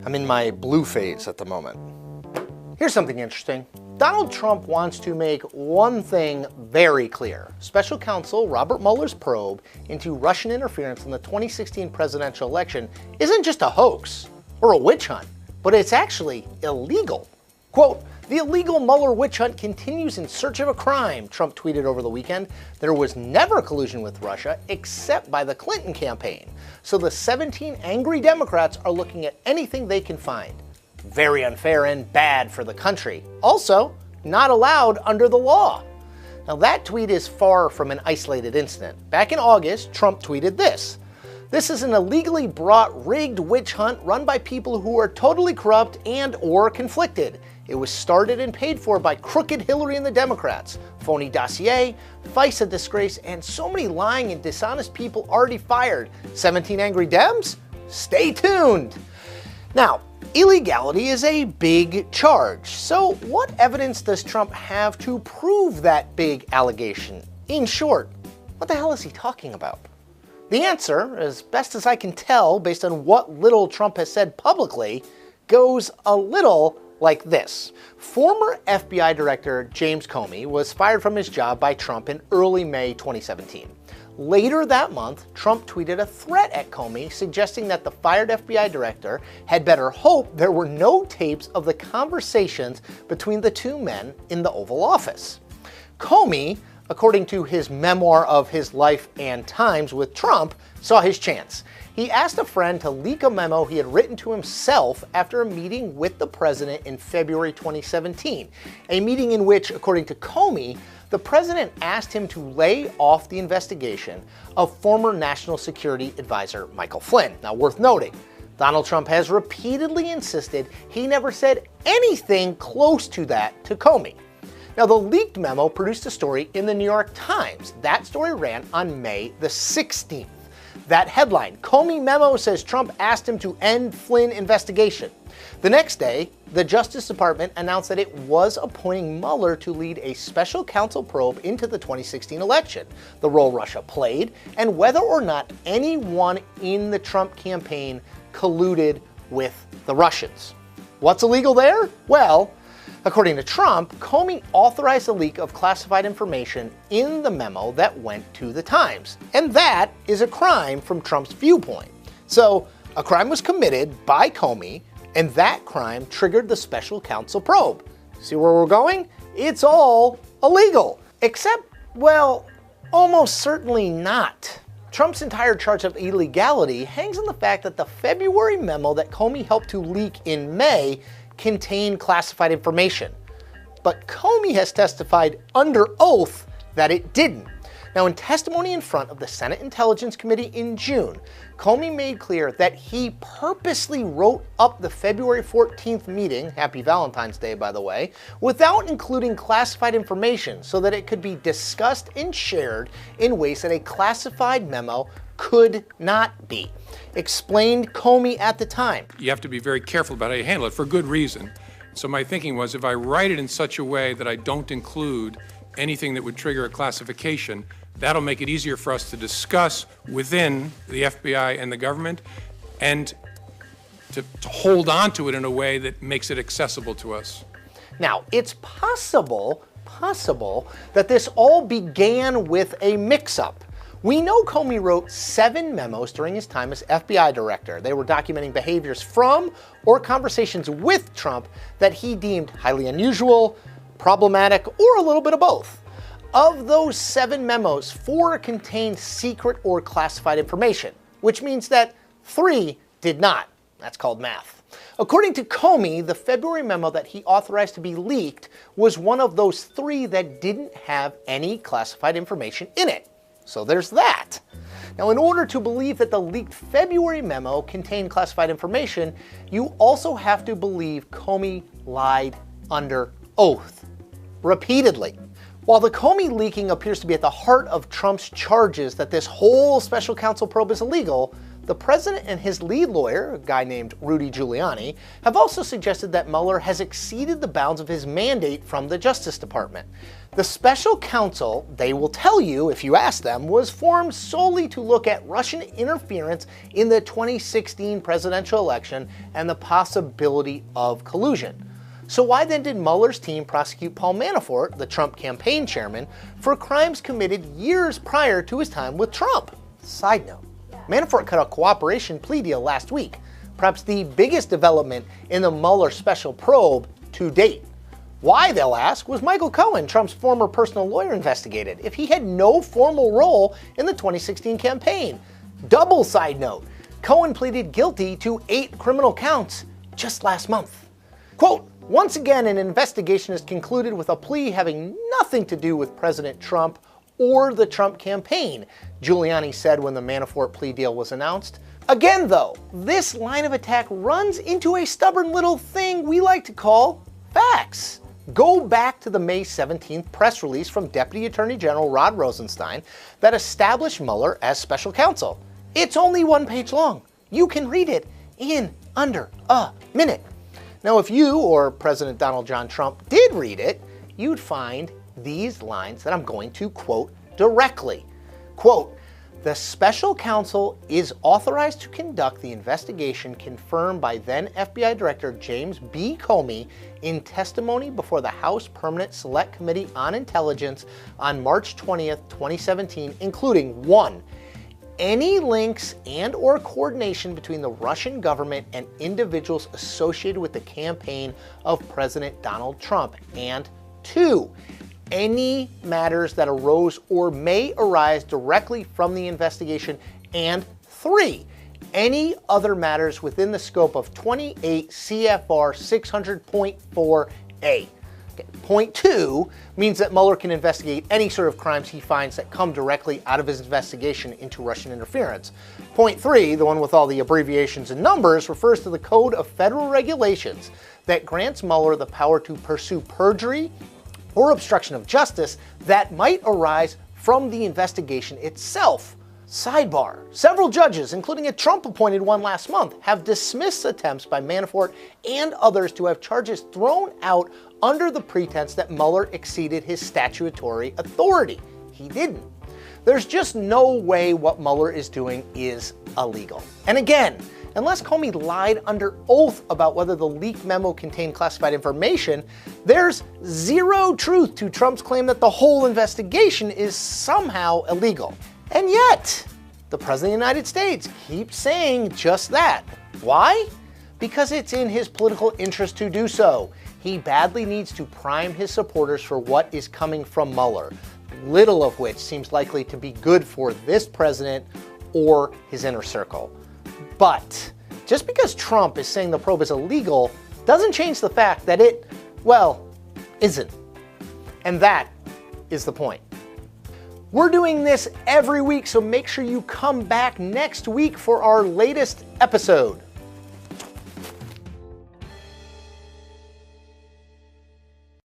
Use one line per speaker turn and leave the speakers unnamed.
I'm in my blue phase at the moment. Here's something interesting. Donald Trump wants to make one thing very clear. Special counsel Robert Mueller's probe into Russian interference in the 2016 presidential election isn't just a hoax or a witch hunt, but it's actually illegal. Quote, "The illegal Mueller witch hunt continues in search of a crime," Trump tweeted over the weekend. "There was never collusion with Russia except by the Clinton campaign. So the 17 angry Democrats are looking at anything they can find. Very unfair and bad for the country. Also, not allowed under the law." Now that tweet is far from an isolated incident. Back in August, Trump tweeted this. "This is an illegally brought rigged witch hunt run by people who are totally corrupt and or conflicted. It was started and paid for by crooked Hillary and the Democrats. Phony dossier, FISA disgrace, and so many lying and dishonest people already fired. 17 angry Dems? Stay tuned." Now, illegality is a big charge. So what evidence does Trump have to prove that big allegation? In short, what the hell is he talking about? The answer, as best as I can tell based on what little Trump has said publicly, goes a little like this. Former FBI Director James Comey was fired from his job by Trump in early May 2017. Later that month, Trump tweeted a threat at Comey suggesting that the fired FBI director had better hope there were no tapes of the conversations between the two men in the Oval Office. Comey, according to his memoir of his life and times with Trump, saw his chance. He asked a friend to leak a memo he had written to himself after a meeting with the president in February 2017, a meeting in which, according to Comey, the president asked him to lay off the investigation of former National Security Advisor Michael Flynn. Now, worth noting, Donald Trump has repeatedly insisted he never said anything close to that to Comey. Now, the leaked memo produced a story in the New York Times. That story ran on May the 16th. That headline, "Comey memo says Trump asked him to end Flynn investigation." The next day, the Justice Department announced that it was appointing Mueller to lead a special counsel probe into the 2016 election, the role Russia played, and whether or not anyone in the Trump campaign colluded with the Russians. What's illegal there? Well, according to Trump, Comey authorized the leak of classified information in the memo that went to the Times. And that is a crime from Trump's viewpoint. So, a crime was committed by Comey, and that crime triggered the special counsel probe. See where we're going? It's all illegal. Except, well, almost certainly not. Trump's entire charge of illegality hangs on the fact that the February memo that Comey helped to leak in May contained classified information. But Comey has testified under oath that it didn't. Now, in testimony in front of the Senate Intelligence Committee in June, Comey made clear that he purposely wrote up the February 14th meeting, happy Valentine's Day by the way, without including classified information so that it could be discussed and shared in ways that a classified memo could not be. Explained Comey at the time.
You have to be very careful about how you handle it for good reason. So my thinking was if I write it in such a way that I don't include anything that would trigger a classification, that'll make it easier for us to discuss within the FBI and the government and to hold on to it in a way that makes it accessible to us.
Now, it's possible that this all began with a mix-up. We know Comey wrote 7 memos during his time as FBI director. They were documenting behaviors from or conversations with Trump that he deemed highly unusual, problematic, or a little bit of both. Of those 7 memos, 4 contained secret or classified information, which means that 3 did not. That's called math. According to Comey, the February memo that he authorized to be leaked was one of those 3 that didn't have any classified information in it. So there's that. Now, in order to believe that the leaked February memo contained classified information, you also have to believe Comey lied under oath, repeatedly. While the Comey leaking appears to be at the heart of Trump's charges that this whole special counsel probe is illegal, the president and his lead lawyer, a guy named Rudy Giuliani, have also suggested that Mueller has exceeded the bounds of his mandate from the Justice Department. The special counsel, they will tell you if you ask them, was formed solely to look at Russian interference in the 2016 presidential election and the possibility of collusion. So why then did Mueller's team prosecute Paul Manafort, the Trump campaign chairman, for crimes committed years prior to his time with Trump? Side note, Manafort cut a cooperation plea deal last week, perhaps the biggest development in the Mueller special probe to date. Why, they'll ask, was Michael Cohen, Trump's former personal lawyer, investigated if he had no formal role in the 2016 campaign? Double side note, Cohen pleaded guilty to 8 criminal counts just last month. Quote, once again, an investigation is concluded with a plea having nothing to do with President Trump or the Trump campaign, Giuliani said when the Manafort plea deal was announced. Again, though, this line of attack runs into a stubborn little thing we like to call facts. Go back to the May 17th press release from Deputy Attorney General Rod Rosenstein that established Mueller as special counsel. It's only 1 page long. You can read it in under a minute. Now, if you or President Donald John Trump did read it, you'd find these lines that I'm going to quote directly. Quote, the special counsel is authorized to conduct the investigation confirmed by then FBI Director James B. Comey in testimony before the House Permanent Select Committee on Intelligence on March 20th, 2017, including 1. Any links and or coordination between the Russian government and individuals associated with the campaign of President Donald Trump, and 2. Any matters that arose or may arise directly from the investigation, and 3. Any other matters within the scope of 28 CFR 600.4a. Point 2 means that Mueller can investigate any sort of crimes he finds that come directly out of his investigation into Russian interference. Point 3, the one with all the abbreviations and numbers, refers to the Code of Federal Regulations that grants Mueller the power to pursue perjury or obstruction of justice that might arise from the investigation itself. Sidebar, several judges, including a Trump-appointed one last month, have dismissed attempts by Manafort and others to have charges thrown out under the pretense that Mueller exceeded his statutory authority. He didn't. There's just no way what Mueller is doing is illegal. And again, unless Comey lied under oath about whether the leaked memo contained classified information, there's zero truth to Trump's claim that the whole investigation is somehow illegal. And yet, the President of the United States keeps saying just that. Why? Because it's in his political interest to do so. He badly needs to prime his supporters for what is coming from Mueller, little of which seems likely to be good for this president or his inner circle. But just because Trump is saying the probe is illegal doesn't change the fact that it, well, isn't. And that is the point. We're doing this every week, so make sure you come back next week for our latest episode.